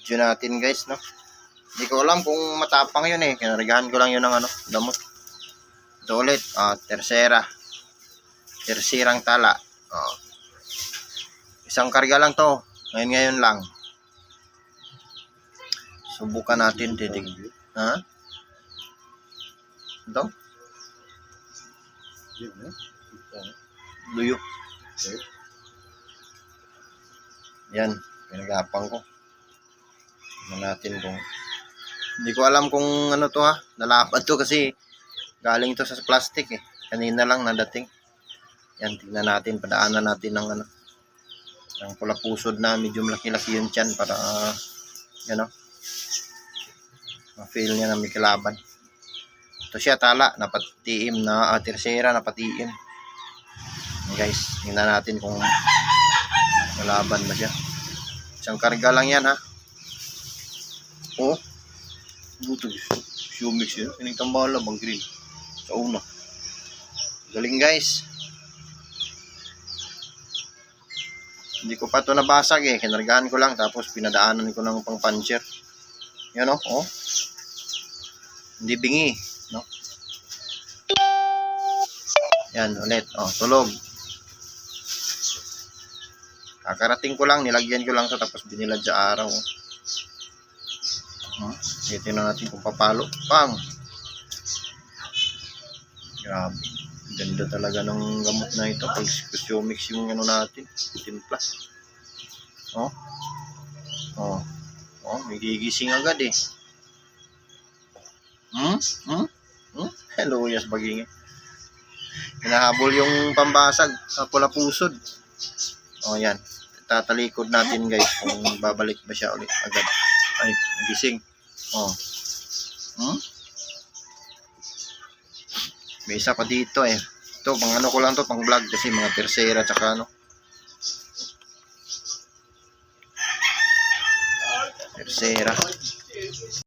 video natin guys, no? Hindi ko alam kung matapang yun eh. Kinarigahan ko lang yun ng damot. Ito ulit, tersirang tala. Isang karga lang to. Ngayon lang. Subukan natin titig. Ha? Ito? Luyo. Yan, pinagapang ko. Tignan natin kung hindi ko alam kung ano to ha. Nalapad to kasi galing to sa plastic eh. Kanina lang nadating. Yan, tignan natin, padaanan natin ng ng pula-pusod na medyo malaki-laki yung tiyan para ma-feel niya na may kalaban. Ito siya tala, napatiim na tersera, napatiim. Guys, tingnan natin kung kalaban ba siya. Isang karga lang yan ha. Oh, buto shumix yun. Ining tambala bang green sa una. Galing guys. Hindi ko pa ito nabasag eh. Kinargahan ko lang tapos pinadaanan ko ng pang puncher. Yan o. Oh. Hindi bingi. No? Yan ulit. Oh, tulog. Kakarating ko lang. Nilagyan ko lang ito tapos binilad sa araw. Oh. Tingnan natin kung papalo. Pang! Grabe. Ganda talaga ng gamot na ito. Pag mix yung natin. Timpla. Oh. Oh. Oh, may gigising agad eh. Hello, yes, baging. Hinahabol yung pambasag sa pula-pusod. Oh, yan. Tatalikod natin guys kung babalik ba siya ulit agad. Ay, gising. Oh. May isa pa dito eh. Ito, pang ko lang to, pang vlog kasi mga tersera tsaka tersera.